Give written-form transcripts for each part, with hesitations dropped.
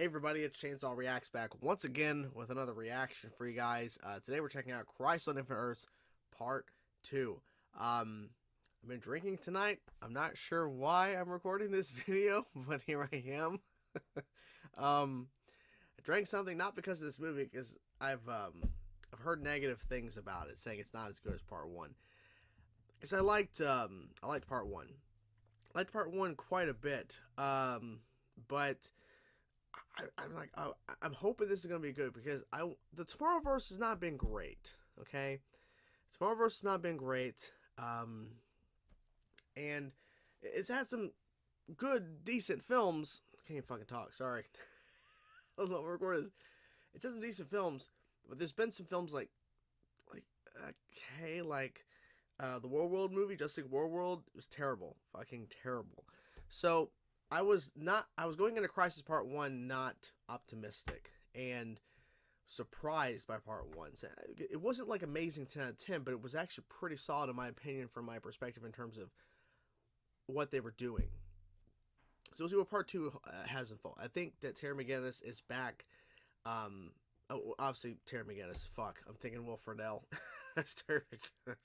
Hey everybody, it's Chainsaw Reacts back once again with another reaction for you guys. Today we're checking out Crisis on Infinite Earths Part 2. I've been drinking tonight. I'm not sure why I'm recording this video, but here I am. I drank something not because of this movie, because I've heard negative things about it, saying it's not as good as Part 1. Because I liked Part 1. I liked Part 1 quite a bit, but I'm hoping this is gonna be good because the Tomorrowverse has not been great. Okay, Tomorrowverse has not been great, and it's had some good, decent films. I can't even fucking talk. Sorry, I don't know what record is. It's had some decent films, but there's been some films like the World movie, Justice League World. It was terrible, fucking terrible. So I was going into Crisis Part 1 not optimistic and surprised by Part 1. So it wasn't like amazing 10 out of 10, but it was actually pretty solid in my opinion from my perspective in terms of what they were doing. So we'll see what Part 2 has in full. I think that Terry McGinnis is back. Obviously Terry McGinnis. Fuck, I'm thinking Will Friedle. That's Terry McGinnis.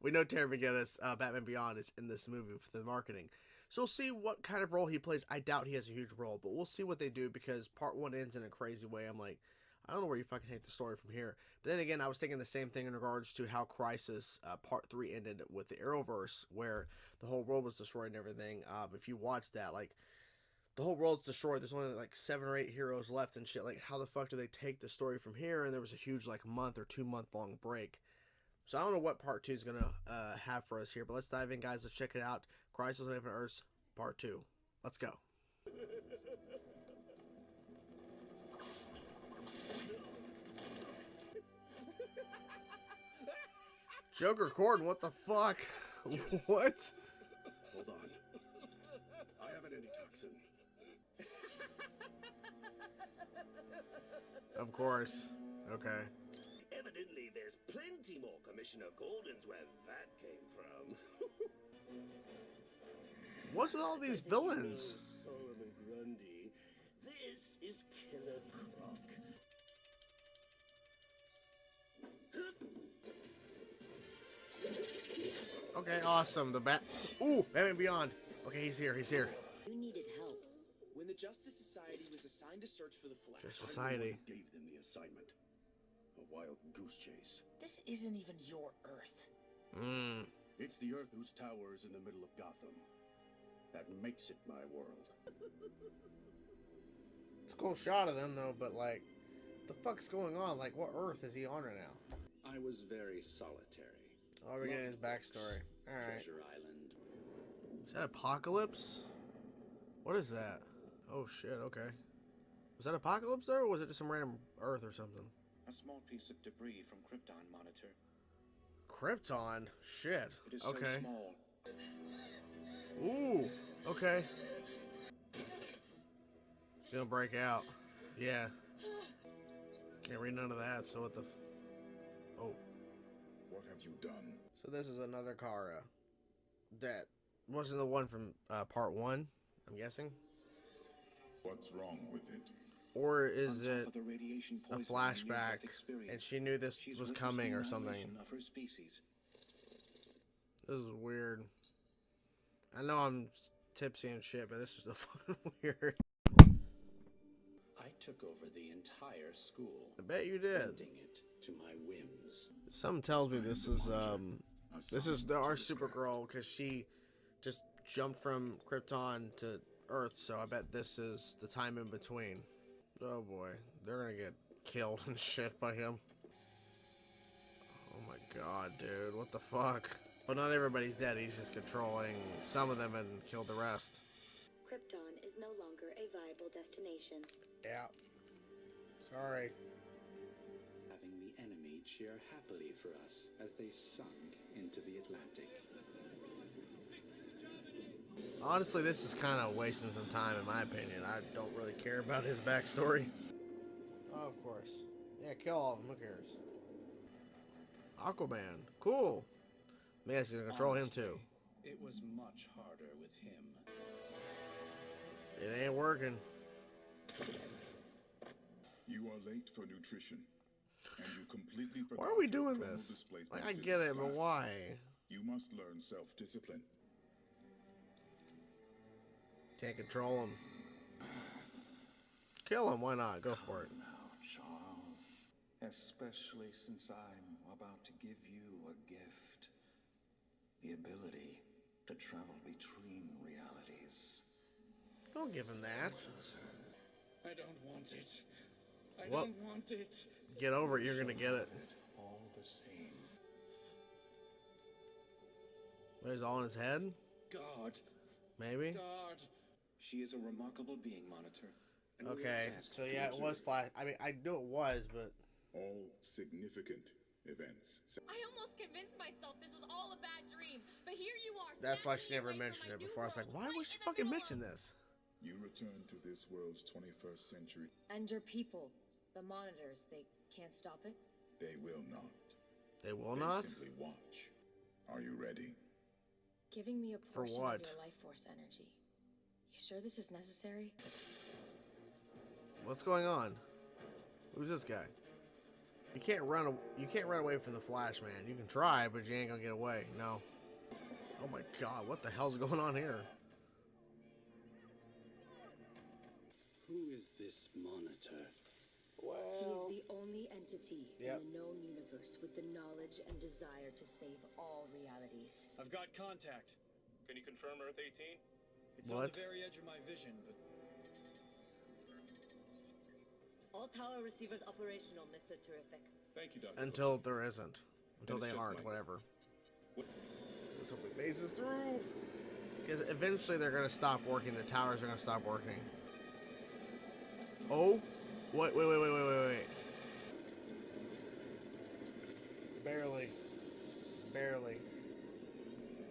We know Terry McGinnis, Batman Beyond, is in this movie for the marketing. So we'll see what kind of role he plays. I doubt he has a huge role, but we'll see what they do because Part 1 ends in a crazy way. I'm like, I don't know where you fucking take the story from here. But then again, I was thinking the same thing in regards to how Crisis Part 3 ended with the Arrowverse, where the whole world was destroyed and everything. If you watch that, like, the whole world's destroyed. There's only like 7 or 8 heroes left and shit. Like, how the fuck do they take the story from here? And there was a huge, like, month or 2-month long break. So I don't know what Part 2 is going to have for us here, but let's dive in, guys. Let's check it out. Crisis on Infinite Earths Part 2. Let's go. Joker Gordon, what the fuck? What? Hold on. I have an antitoxin. Of course. Okay. Evidently, there's plenty more Commissioner Gordons where that came from. What's with all these villains? Solomon Grundy. This is Killer Croc. Okay, awesome. The bat. Ooh, Batman Beyond. Okay, he's here. He's here. You needed help. When the Justice Society was assigned to search for the Flash, Just Society. I gave them the assignment. A wild goose chase. This isn't even your Earth. It's the Earth whose tower is in the middle of Gotham. That makes it my world. It's a cool shot of them, though, but, like, the fuck's going on? Like, what Earth is he on right now? I was very solitary. Oh, we're getting his backstory. Alright. Treasure Island. Is that Apocalypse? What is that? Oh, shit, okay. Was that Apocalypse, there, or was it just some random Earth or something? A small piece of debris from Krypton, Monitor. Krypton? Shit. It is Okay. so small. Ooh, okay. She's gonna break out. Yeah. Can't read none of that, so what the oh. What have you done? So this is another Kara. That wasn't the one from Part 1, I'm guessing? What's wrong with it? Or is On top it of the radiation a poisoning flashback, near-death experience, and she knew this she's was witnessed coming the or something? annihilation of her species. This is weird. I know I'm tipsy and shit, but this is fucking weird. I took over the entire school, I bet you did. bending it to my whims. Something tells me this is our Supergirl, because she just jumped from Krypton to Earth, so I bet this is the time in between. Oh boy, they're gonna get killed and shit by him. Oh my god, dude, what the fuck? But not everybody's dead, he's just controlling some of them and killed the rest. Krypton is no longer a viable destination. Yeah. Sorry. Having the enemy cheer happily for us as they sunk into the Atlantic. Honestly, this is kind of wasting some time in my opinion. I don't really care about his backstory. Oh, of course. Yeah, kill all of them, who cares? Aquaman. Cool. Maybe he's gonna control him too. It was much harder with him. It ain't working. You are late for nutrition, and you completely forgot. Why are we doing your chromal this? displacement Like, I physics get it, but class. why? You must learn self-discipline. Can't control him. Kill him, why not? Go for it. Now, Charles, especially since I'm about to give you a gift. The ability to travel between realities. Don't give him that. I don't want it. I Well, don't want it. Get over it, you're gonna get it. All the same. What, is it all in his head? God. Maybe? God. She is a remarkable being, Monitor. And we Okay, will ask so to yeah, it observe. was Flash. I mean, I knew it was, but... All significant events. I almost convinced myself this was all a bad dream, but here you are. That's why she snatching me never away from mentioned my it new before. I was like, world, why right would she in the fucking middle mention of- this? You return to this world's 21st century. And your people, the monitors, they can't stop it? They will not. They will They not? simply watch. Are you ready? Giving me a For portion what? of your life force energy. You sure this is necessary? What's going on? Who's this guy? You can't run. You can't run away from the Flash, man. You can try, but you ain't gonna get away. No. Oh my God! What the hell's going on here? Who is this monitor? Well. He's the only entity Yep. in the known universe with the knowledge and desire to save all realities. I've got contact. Can you confirm Earth 18? It's on What? the very edge of my vision, but All tower receivers operational, Mr. Terrific. Thank you, Dr. Until there isn't. Until And they it's just aren't. like- Whatever. What- Let's hope he phases through. Because eventually they're gonna stop working. The towers are gonna stop working. Oh. Wait. Barely.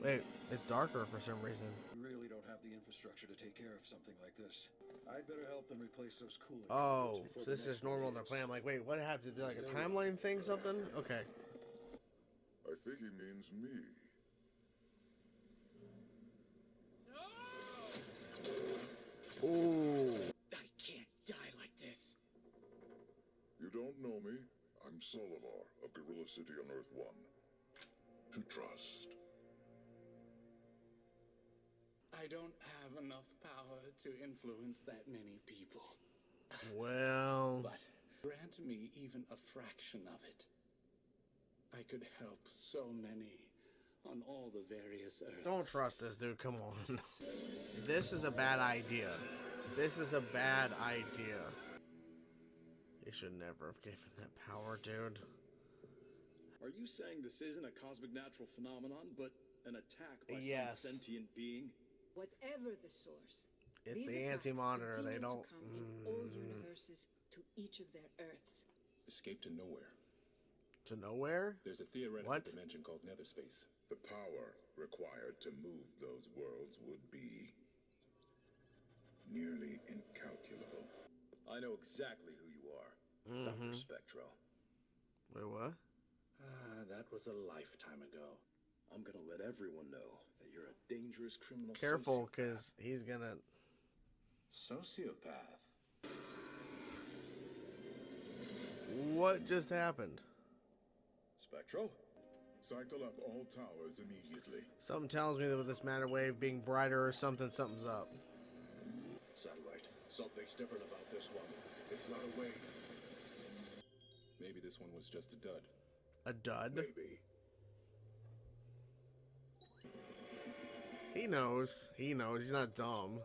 Wait, it's darker for some reason. we really don't have the infrastructure to take care of something like this. I'd better help them replace those cooling Oh, before so the this next is normal in their blaze. plan. I'm like, wait, what happened? Did they like a timeline thing, something? Okay. I think he means me. Ooh. I can't die like this. You don't know me? I'm Solivar of Gorilla City on Earth 1. To trust. I don't have enough power to influence that many people. Well. But grant me even a fraction of it. I could help so many on all the various Earths. Don't trust this dude. Come on. This is a bad idea. You should never have given that power, dude. Are you saying this isn't a cosmic natural phenomenon, but an attack by Yes. some sentient being? Whatever the source. It's these the attacks anti-monitor. They continue don't. to come in all universes to each of their Earths. Escape to nowhere. To nowhere? There's a theoretical What? dimension called nether space. The power required to move those worlds would be nearly incalculable. I know exactly who you are, Mm-hmm. Dr. Spectro. Wait, what? That was a lifetime ago. I'm gonna let everyone know that you're a dangerous criminal. Careful, sociopath. because he's gonna. Sociopath. What just happened? Spectro? Cycle up all towers immediately. Something tells me that with this matter wave being brighter or something, something's up. Satellite. Something's different about this one. It's not a wave. Maybe this one was just a dud. A dud? Maybe. He knows. He's not dumb.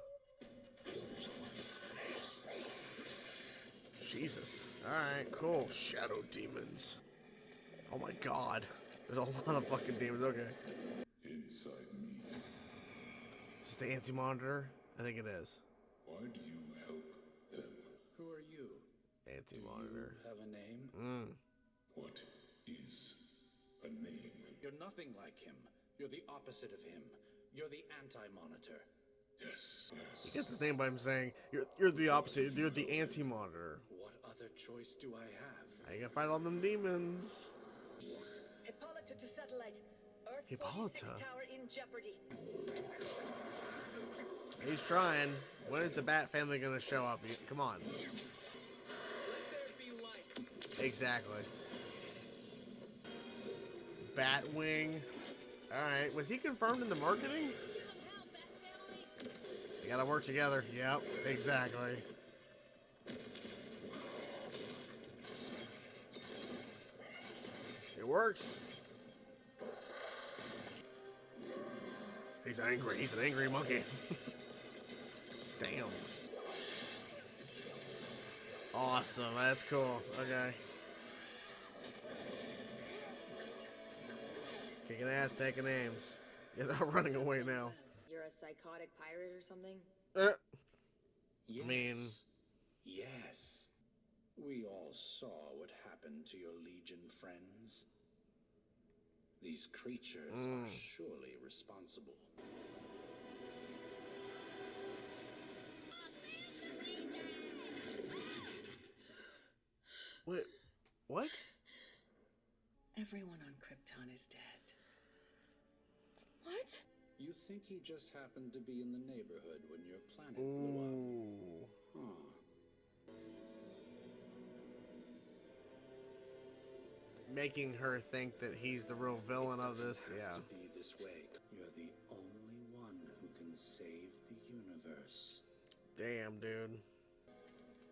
Jesus. Alright, cool. Shadow demons. Oh my God. There's a lot of fucking demons. Okay. Inside me. Is this the anti-monitor? I think it is. Why do you help them? Who are you? Anti-monitor. Have a name? What is a name? You're nothing like him. You're the opposite of him. You're the anti-monitor. Yes. He gets his name by him saying, you're the opposite. You're the anti-monitor. What other choice do I have? How you gonna fight all them demons? Hippolyta to satellite. Earth Hippolyta? 46 tower in jeopardy. He's trying. When is the Bat family gonna show up? Come on. Let there be light. Exactly. Batwing. Alright, was he confirmed in the marketing? They gotta work together. Yep, exactly. It works. He's angry. He's an angry monkey. Damn. Awesome. That's cool. Okay. Kicking ass, taking names. Yeah, they're running away now. You're a psychotic pirate or something? Yes. I mean... Yes. We all saw what happened to your Legion friends. These creatures are surely responsible. What? Everyone on Krypton is dead. What? You think he just happened to be in the neighborhood when your planet blew up? Huh. Making her think that he's the real villain of this, yeah. To be this way. You're the only one who can save the universe. Damn, dude.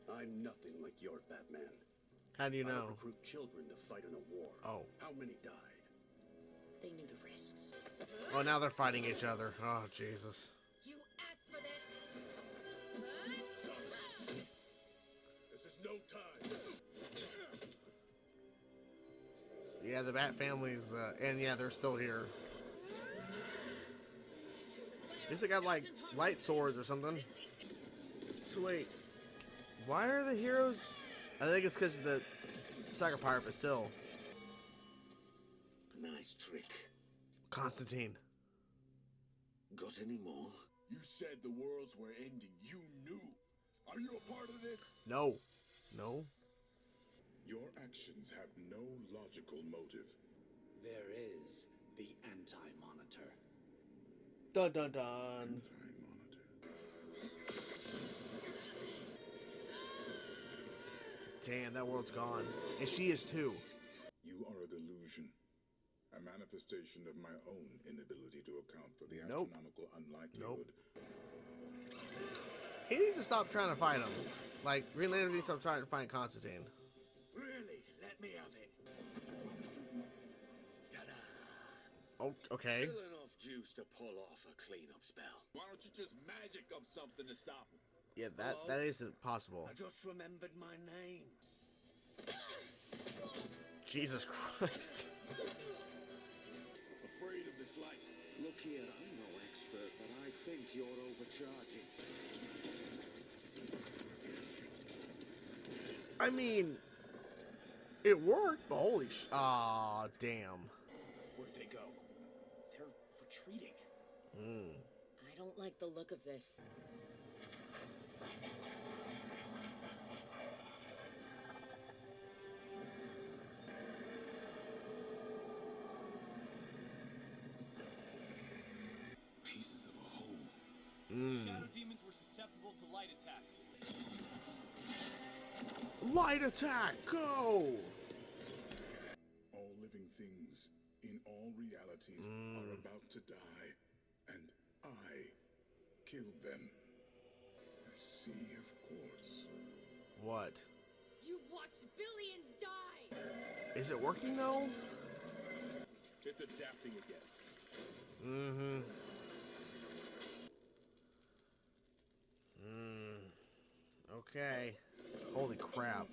I'm nothing like your Batman. How do you I know? recruit children to fight in a war. Oh. How many died? They knew the risks. Oh, now they're fighting each other. Oh, Jesus. You asked for this. This is no time. Yeah, the Bat family's, and yeah, they're still here. At least they got, like, light swords or something. So wait, why are the heroes... I think it's because of the Psycho Pirate, but still. Nice trick. Constantine. Got any more? You said the worlds were ending. You knew. Are you a part of this? No. No. Your actions have no logical motive. There is the Anti-Monitor. Dun dun dun. Anti-monitor. Damn, that world's gone. And she is too. You are a delusion. A manifestation of my own inability to account for the Nope. astronomical unlikelihood. He needs to stop trying to fight him. Like, Green Lantern needs to stop trying to fight Constantine. Really? Let me have it. Ta-da! Oh, okay. Still enough juice to pull off a cleanup spell. Why don't you just magic up something to stop him? Yeah, that isn't possible. I just remembered my name. Jesus Christ. Afraid of this light. Look here, I'm no expert, but I think you're overcharging. I mean, it worked, but holy aw, damn. Where'd they go? They're retreating. I don't like the look of this. Pieces of a whole. Shadow demons were susceptible to light attacks. Light attack, go! All living things in all realities are about to die, and I killed them. I see, of course. What? You've watched billions die. Is it working though? It's adapting again. Okay. Holy crap.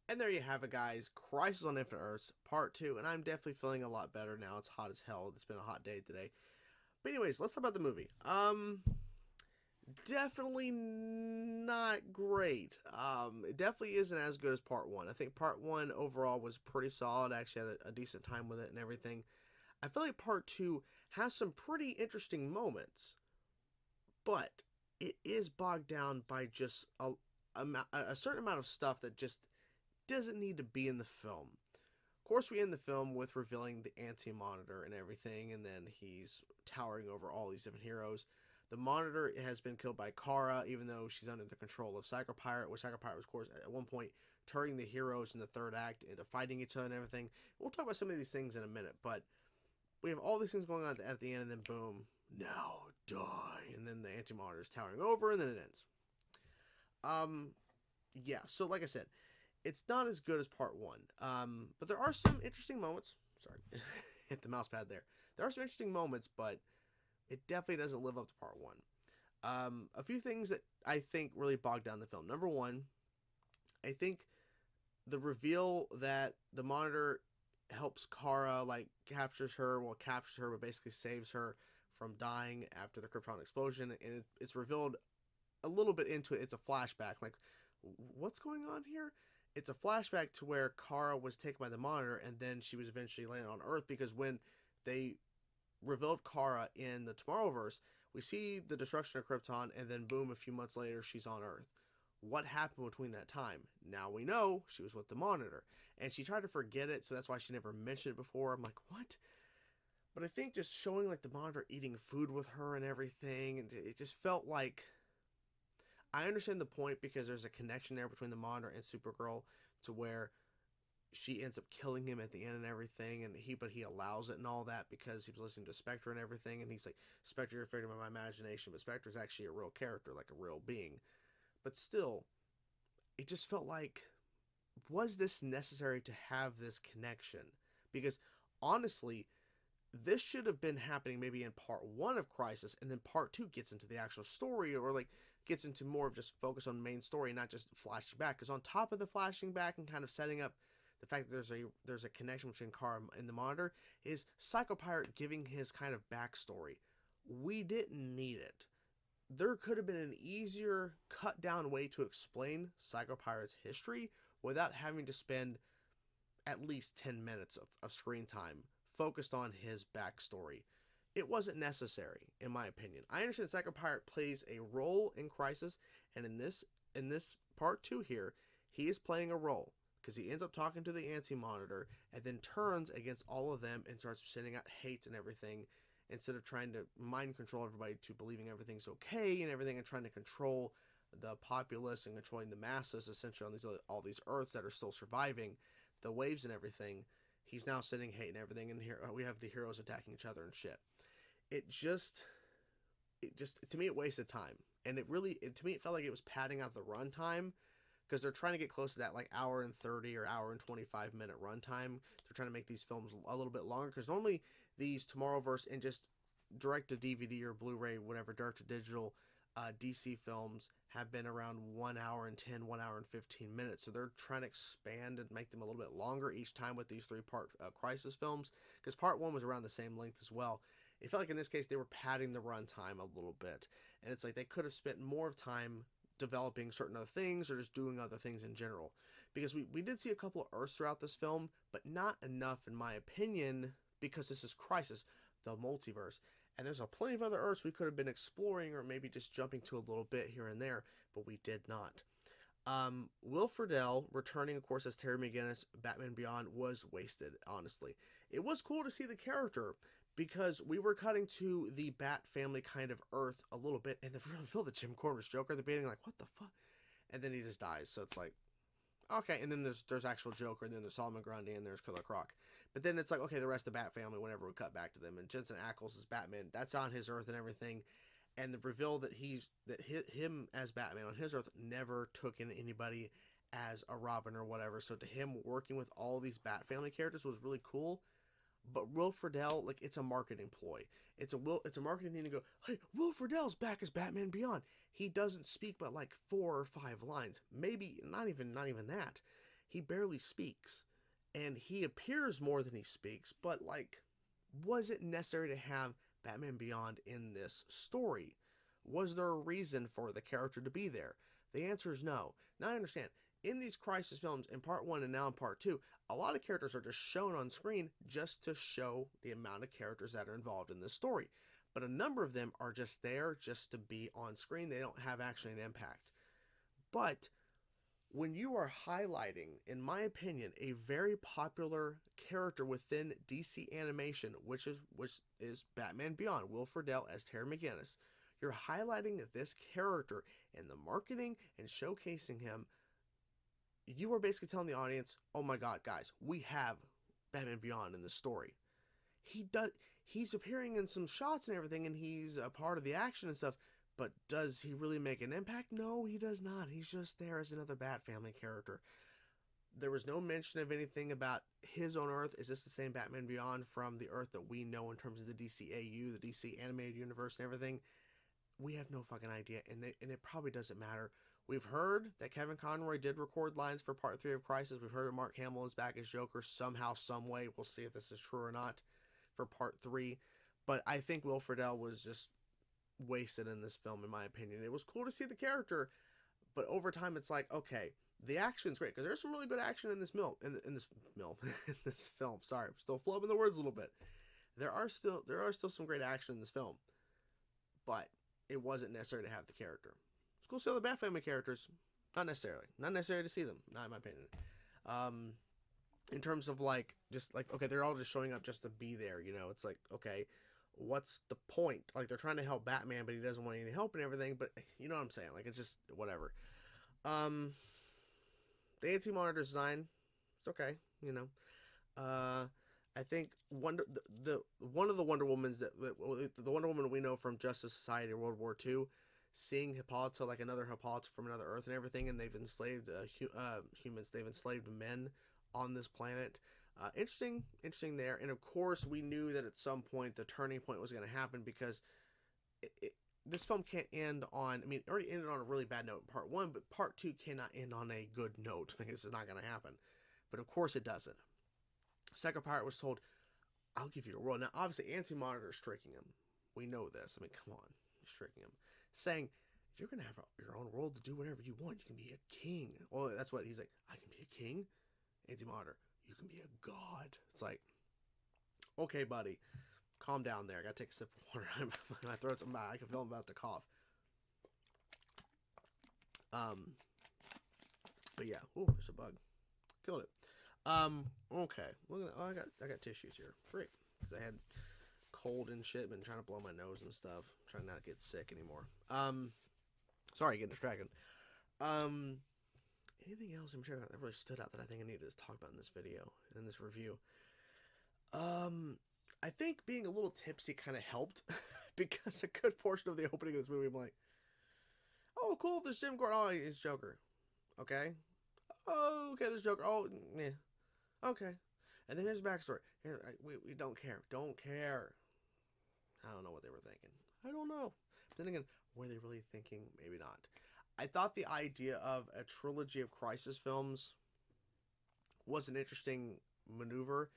And there you have it, guys. Crisis on Infinite Earths, Part 2. And I'm definitely feeling a lot better now. It's hot as hell. It's been a hot day today. But anyways, let's talk about the movie. Definitely not great. It definitely isn't as good as Part 1. I think Part 1 overall was pretty solid. I actually had a decent time with it and everything. I feel like Part 2 has some pretty interesting moments. But it is bogged down by just a certain amount of stuff that just doesn't need to be in the film. course, we end the film with revealing the Anti-Monitor and everything, and then he's towering over all these different heroes. The Monitor has been killed by Kara, even though she's under the control of Psychopirate, which Psychopirate was, of course, at one point turning the heroes in the third act into fighting each other and everything. We'll talk about some of these things in a minute, but we have all these things going on at the end, and then boom, now die, and then the Anti-Monitor is towering over, and then it ends. Yeah, so like I said, it's not as good as part one, but there are some interesting moments. Sorry, hit the mouse pad there. There are some interesting moments, but it definitely doesn't live up to part one. A few things that I think really bogged down the film. Number one, I think the reveal that the Monitor helps Kara, like, captures her, but basically saves her from dying after the Krypton explosion, and it's revealed a little bit into it. It's a flashback. Like, what's going on here? It's a flashback to where Kara was taken by the Monitor, and then she was eventually landed on Earth, because when they revealed Kara in the Tomorrowverse, we see the destruction of Krypton, and then boom, a few months later, she's on Earth. What happened between that time? Now we know she was with the Monitor, and she tried to forget it, so that's why she never mentioned it before. I'm like, what? But I think just showing, like, the Monitor eating food with her and everything, and it just felt like, I understand the point because there's a connection there between the Monitor and Supergirl to where she ends up killing him at the end and everything, and he allows it and all that because he was listening to Spectre and everything, and he's like, Spectre, you're afraid of my imagination, but Spectre's actually a real character, like a real being. But still, it just felt like, was this necessary to have this connection? Because honestly, this should have been happening maybe in part one of Crisis, and then part two gets into the actual story, or like gets into more of just focus on main story, not just flashing back. Because on top of the flashing back and kind of setting up the fact that there's a connection between Kara and the Monitor, is Psychopirate giving his kind of backstory. We didn't need it. There could have been an easier, cut down way to explain Psychopirate's history without having to spend at least 10 minutes of screen time focused on his backstory. It wasn't necessary, in my opinion. I understand Psychopirate plays a role in Crisis, and in this part two here, he is playing a role, because he ends up talking to the Anti-Monitor, and then turns against all of them and starts sending out hate and everything, instead of trying to mind control everybody to believing everything's okay and everything, and trying to control the populace and controlling the masses, essentially, on all these Earths that are still surviving, the waves and everything. He's now sending hate and everything, and here we have the heroes attacking each other and shit. It just, to me, it wasted time. And to me, it felt like it was padding out the runtime, because they're trying to get close to that, like, hour and 30 or hour and 25 minute runtime. They're trying to make these films a little bit longer, because normally these Tomorrowverse and just direct to DVD or Blu-ray, whatever, direct to digital DC films have been around 1 hour and 10, 1 hour and 15 minutes. So they're trying to expand and make them a little bit longer each time with these three-part Crisis films, because part one was around the same length as well. It felt like in this case they were padding the runtime a little bit, and it's like they could have spent more of time developing certain other things or just doing other things in general, because we did see a couple of Earths throughout this film, but not enough in my opinion, because this is Crisis, the multiverse, and there's plenty of other Earths we could have been exploring or maybe just jumping to a little bit here and there, but we did not. Will Friedle returning, of course, as Terry McGinnis, Batman Beyond, was wasted, honestly. It was cool to see the character, because we were cutting to the Bat family kind of Earth a little bit, and the reveal that Jim Gordon was Joker at the beginning, like, what the fuck? And then he just dies, so it's like, okay, and then there's actual Joker, and then there's Solomon Grundy, and there's Killer Croc. But then it's like, okay, the rest of the Bat family, whenever we cut back to them, and Jensen Ackles is Batman, that's on his Earth and everything, and the reveal that him as Batman on his Earth never took in anybody as a Robin or whatever, so to him working with all these Bat family characters was really cool. But Will Friedle, like, it's a marketing ploy. It's a marketing thing to go, hey, Will Friedle's back as Batman Beyond. He doesn't speak but like 4 or 5 lines. Maybe not even that. He barely speaks. And he appears more than he speaks, but like, was it necessary to have Batman Beyond in this story? Was there a reason for the character to be there? The answer is no. Now I understand. In these Crisis films, in part 1 and now in part 2, a lot of characters are just shown on screen just to show the amount of characters that are involved in this story. But a number of them are just there just to be on screen. They don't have actually an impact. But when you are highlighting, in my opinion, a very popular character within DC animation, which is Batman Beyond, Will Friedle as Terry McGinnis, you're highlighting this character and the marketing and showcasing him. You are basically telling the audience, "Oh my God, guys, we have Batman Beyond in the story. He's appearing in some shots and everything, and he's a part of the action and stuff." But does he really make an impact? No, he does not. He's just there as another Bat Family character. There was no mention of anything about his own Earth. Is this the same Batman Beyond from the Earth that we know in terms of the DCEU, the DC animated universe and everything? We have no fucking idea, and it probably doesn't matter. We've heard that Kevin Conroy did record lines for Part 3 of Crisis. We've heard that Mark Hamill is back as Joker somehow, some way. We'll see if this is true or not for Part 3. But I think Will Friedle was just wasted in this film, in my opinion. It was cool to see the character, but over time it's like, okay, the action's great, because there's some really good action in this in this film. Sorry, I'm still flubbing the words a little bit. There are still some great action in this film, but it wasn't necessary to have the character. It's cool to see the Bat Family characters, not necessary to see them, not in my opinion. In terms of like, just like, okay, they're all just showing up just to be there, you know. It's like, okay, what's the point? Like, they're trying to help Batman, but he doesn't want any help and everything, but you know what I'm saying, like, it's just whatever. The anti-monitor design, it's okay, you know. I think one of the Wonder Womans the Wonder Woman we know from Justice Society or World War II, seeing Hippolyta, like another Hippolyta from another Earth and everything, and they've enslaved humans, they've enslaved men on this planet. Interesting there. And of course, we knew that at some point the turning point was going to happen, because this film can't end on, I mean, it already ended on a really bad note in Part 1, but Part 2 cannot end on a good note. This is not going to happen. But of course it doesn't. Second part was told, "I'll give you a world." Now, obviously, Anti-Monitor is tricking him. We know this. I mean, come on. He's tricking him. Saying, "You're going to have your own world to do whatever you want. You can be a king." Well, that's what he's like. "I can be a king?" Anti-Monitor, "You can be a god." It's like, okay, buddy, calm down there. I gotta take a sip of water. My throat's bad. I can feel I'm about to cough. But yeah, ooh, there's a bug. Killed it. Okay. I got tissues here. Great. I had cold and shit. Been trying to blow my nose and stuff. Trying not to get sick anymore. Sorry, getting distracted. Anything else in particular that really stood out that I think I needed to talk about in this video, in this review? I think being a little tipsy kind of helped, because a good portion of the opening of this movie, I'm like, "Oh, cool, there's Jim Gordon. Oh, he's Joker. Okay. Oh, okay, there's Joker. Oh, yeah. Okay." And then here's the backstory. Here, we don't care. Don't care. I don't know what they were thinking. I don't know. But then again, were they really thinking? Maybe not. I thought the idea of a trilogy of Crisis films was an interesting maneuver,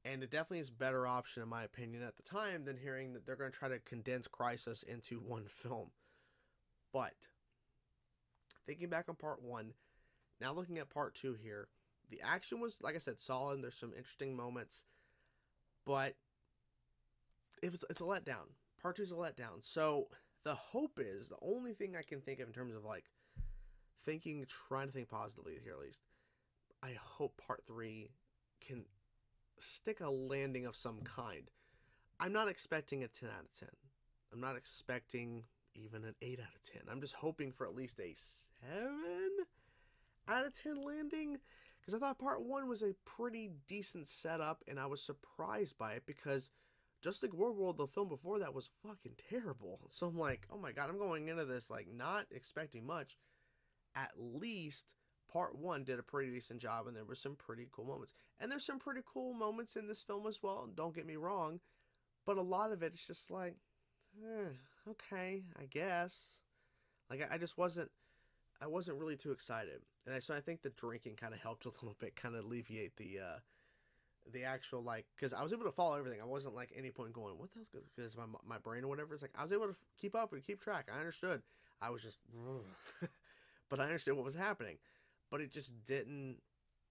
and it definitely is a better option, in my opinion, at the time, than hearing that they're going to try to condense Crisis into one film. But thinking back on Part 1, now looking at Part 2 here, the action was, like I said, solid. There's some interesting moments, but it's a letdown. Part 2 is a letdown. So the hope is, the only thing I can think of in terms of like trying to think positively here at least, I hope Part 3 can stick a landing of some kind. I'm not expecting a 10 out of 10. I'm not expecting even an 8 out of 10. I'm just hoping for at least a 7 out of 10 landing, because I thought Part 1 was a pretty decent setup, and I was surprised by it, because just like World, the film before that, was fucking terrible. So I'm like, oh my God, I'm going into this like not expecting much. At least Part 1 did a pretty decent job, and there were some pretty cool moments. And there's some pretty cool moments in this film as well, don't get me wrong. But a lot of it's just like, okay, I guess. Like, I wasn't really too excited. And so I think the drinking kind of helped a little bit, kind of alleviate the actual, like, because I was able to follow everything. I wasn't like any point going, what the hell's good? Because my brain or whatever, it's like I was able to keep up and keep track. I understood. I was just, but I understood what was happening. But it just didn't,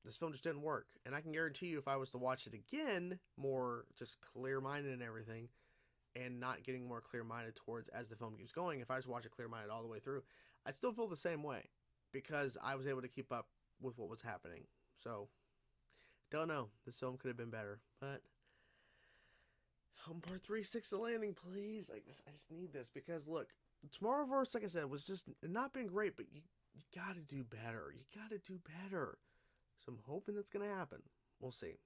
this film just didn't work. And I can guarantee you, if I was to watch it again, more just clear-minded and everything, and not getting more clear-minded towards as the film keeps going, if I just watch it clear-minded all the way through, I'd still feel the same way. because I was able to keep up with what was happening. So, don't know. This film could have been better, but part 3, 6 the landing, please. I just need this because look, Tomorrowverse, like I said, was just not been great, but you gotta do better. You gotta do better. So I'm hoping that's gonna happen. We'll see.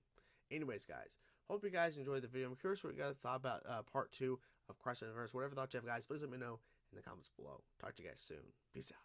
Anyways, guys, hope you guys enjoyed the video. I'm curious what you guys thought about part 2 of Cross Universe. Whatever thoughts you have, guys, please let me know in the comments below. Talk to you guys soon. Peace out.